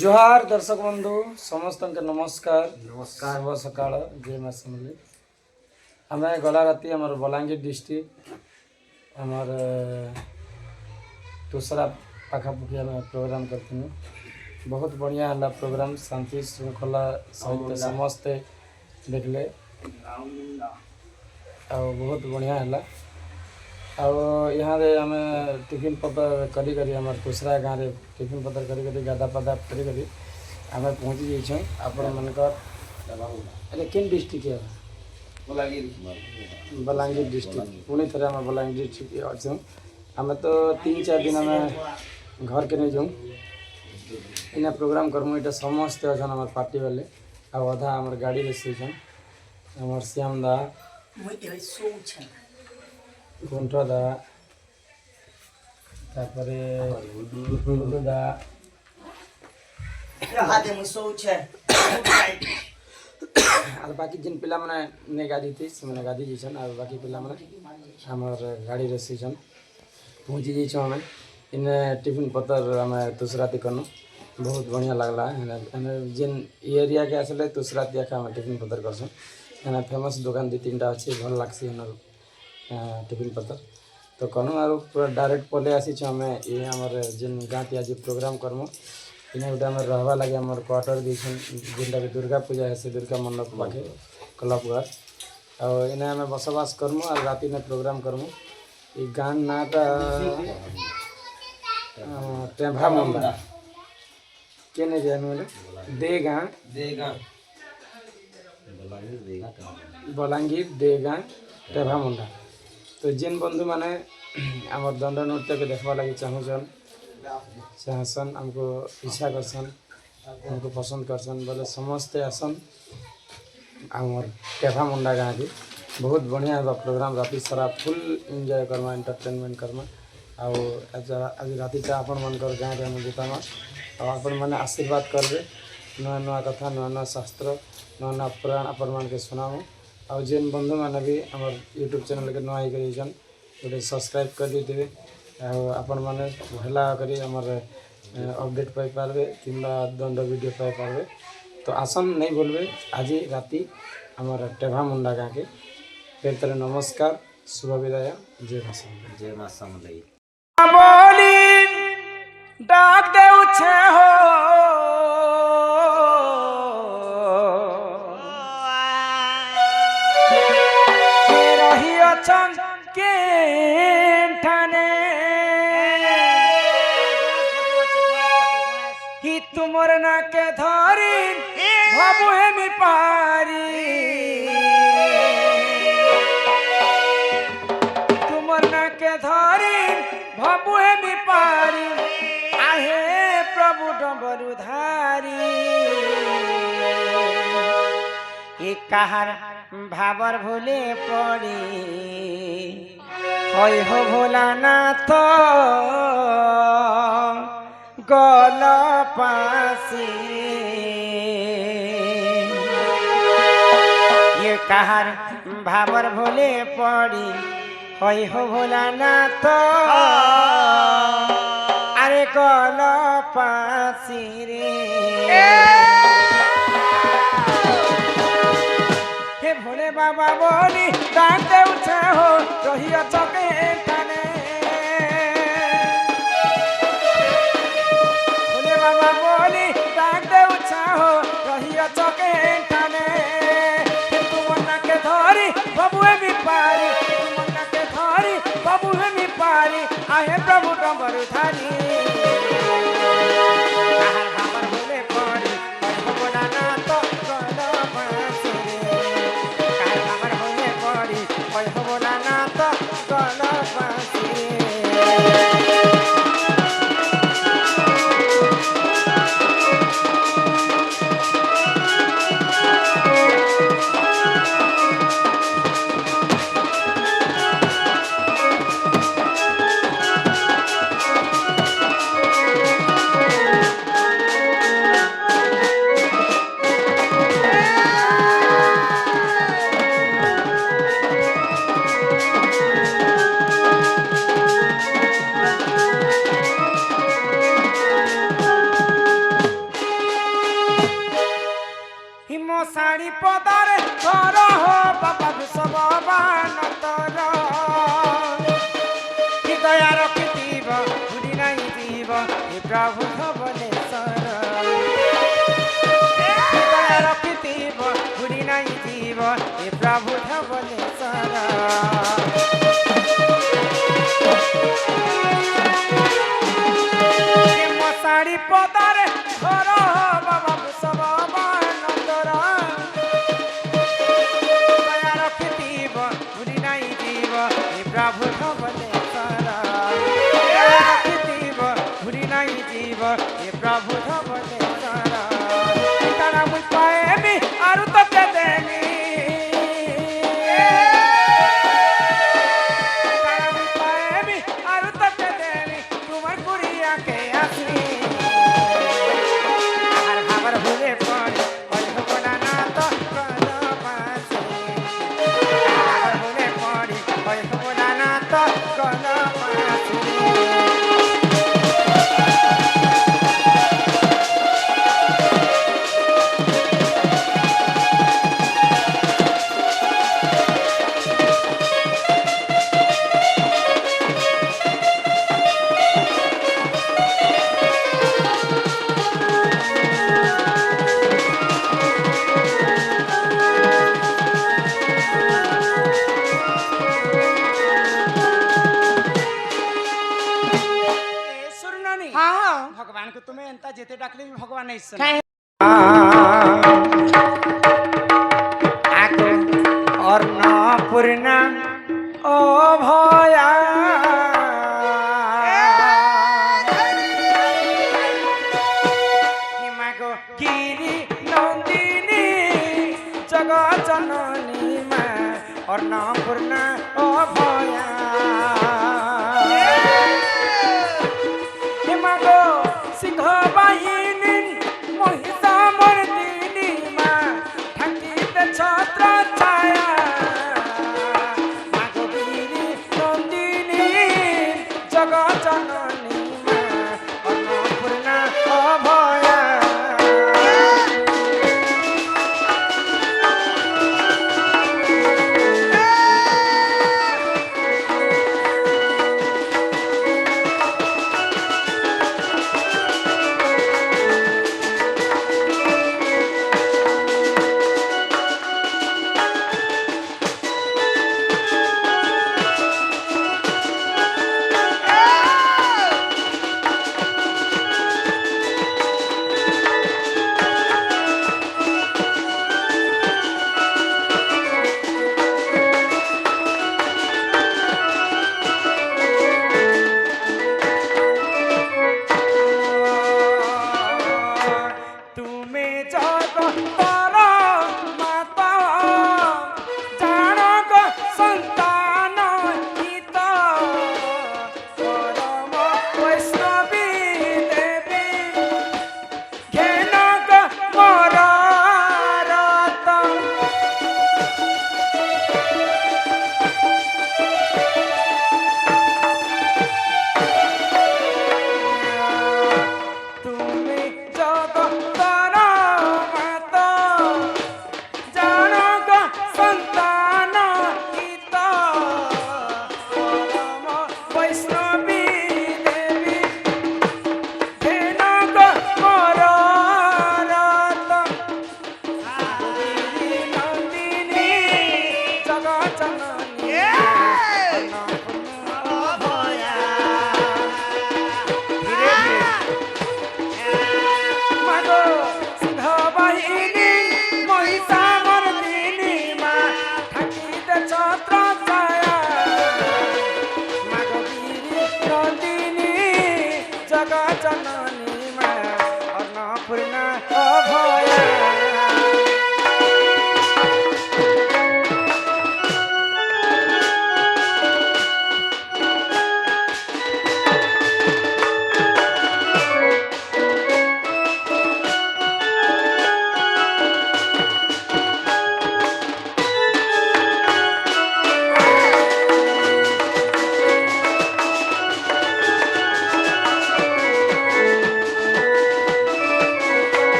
जोहार दर्शक बंधु समस्त नमस्कार नमस्कार। शुभ सकाळ जय माँ समली आम गला राति आमर बलांगीर डिस्ट्रिक्ट आमर दूसरा पाखापुखी आम प्रोग्राम करथिनु। बहुत बढ़िया है प्रोग्राम, शांति श्रृंखला सहित समस्ते देखले बहुत बढ़िया है। यहाँ आम टिफिन पतर करी दूसरा गाँव में टिफिन पतर करी गाधा पाधा करी आम पहुँची जाइछुँ। आपण मानकर अरे किन डिस्ट्रिक्ट है? बलांगीर डिस्ट्रिक्ट। पुणी थे आम बलांगीर डिस्ट्रिक्ट अच्छे आम तो 3-4 दिन आम घर के नहीं जाऊँ इन प्रोग्राम करमु। ये समस्ते अच्छन आम पार्टी वाले आधा आम गाड़ी में शोचन आम श्याम दा कुंठ दा तापरे हुडू दा और बाकी जिन पिला माने ने गादी थी से माने गादी जैसन और बाकी पिला माने हमर गाड़ी रे सीजन पहुंची जाइछो। हमें इन टिफिन पतर हमें दूसरा ती करनो बहुत बढ़िया लगला। जिन एरिया के आसले दूसरा दिया का हमें टिफिन पतर करछन। एना फेमस दुकान 2-3टा अच्छी भल लागसी हमर टिफिन पतर तो कनु आरो पूरा डायरेक्ट पले आसी छ। हमें ये हमर जिन गाँव आज प्रोग्राम करमु इन गोटे आम रहवा लगे आम क्वार्टर देछन जिनटा कि दुर्गा पूजा है से दुर्गा मंडप पाखे क्लब घर और इन्हें आम बसवास करमु और राति में प्रोग्राम करमु। ये गाँव नाटा टेभा मुंडा के नहीं जाने बलांगीर देगा टेभा मुंडा। तो जिन बंधु माने आम दंड नृत्य के देखवा लगे चाहसन हमको इच्छा करसन हमको पसंद करसन बोले समस्ते आसन आमर टेभा मुंडा गाँव की बहुत बढ़िया है प्रोग्राम। राति सारा full enjoy Karma entertainment Karma आज राति आपण मनकर गाँव में हम जितामा और आपण मैंने आशीर्वाद करबे नुआ नुआ कथा नुआ नुआ शास्त्र नुआ नुआ पुराण आपण मान के सुनाओ और जिन बंधु मैंने भी आम यूट्यूब चैनल के नुआ कर गोटे सब्सक्राइब कर देते आपण मैंने भला करी आमर अपडेट पाई पारबे किंबा दंड वीडियो पाई पारबे। तो आसन नहीं बोलबे आज राति आमर टेभा मुंडा गाँव के फिर तरह नमस्कार शुभ विदाय जय माँ समलई बोली डाक दे उछे हो रही अछन के ठाने ही तुमर ना के धरी भाबु हेमी पारी तुमर ना के धरी भाबु हेमी पारी आहे प्रभु डबरु धारी एक कहार भाबर भूले पड़ी होय हो भोलानाथ गल पासी ये कहार भाबर भूले पड़ी होय हो भोलानाथ अरे गल पासी रे भोले बाबा बोली डांटे उठे हो रही चके ठाने भोले बाबा बोली डांटे उठे हो रही चके ठाने तुम मना के धरी बाबू भी पारी तुम मना के धरी बाबू भी पारी आहे प्रभु डमरू धारी ପଦାରେ ଘର ହୋ ବାବା ବିଶ୍ୱବାନନ୍ଦର କି ଦୟା ରଖିଥିବ ଭୁଲି ନାହିଁ ଯିବ ଏ ପ୍ରଭୁ ଧବଳେଶ୍ୱର କି ଦୟା ରଖିଥିବ ଭୁଲି ନାହିଁ ଯିବ ଏ ପ୍ରଭୁ ଧବଳେଶ୍ୱର ମଶାଣି ପଦାରେ ଘର ବାବା ବିଶ୍ୱବାନନ୍ଦର ଦୟା ରଖିଥିବ ଭୁଲି ନାହିଁ ଯିବ ଏ ପ୍ରଭୁ ଧବଳେଶ୍ୱର ରଖିଥିବ ଭୁଲି ନାହିଁ ଯିବ ଏ ପ୍ରଭୁ ଧବଳେଶ୍ୱର କାଣା ମୁଇଁ ପାଏମି ଆରୁ ତତେ ଦେମି କାଣା ମୁଇଁ ପାଏମି ଆରୁ ତତେ ଦେମି ତୁମର কুড়িয়াকে আসি আর ভাবর ভুলে পড়ে ওই হবনা না তো কল পাশে ভাবর ভুলে পড়ে ওই হবনা না তো কল পাশে भगवान को तुम्हें एंता जेते डाकले भी भगवान नहीं सुना आको और न पूर्णा ओ भया हिमाको गिरी नंदिनी जगत जननी मा और न पूर्णा ओ भया हिमाको सिंह बाहिनी महिषा मर्दिनी मा ठाकित छत्र छाया मागो गिरी नंदिनी जगत जननी मा अन्नपूर्णा अभया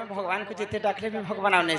तुम भगवान को जिते डाकले भी भगवान आने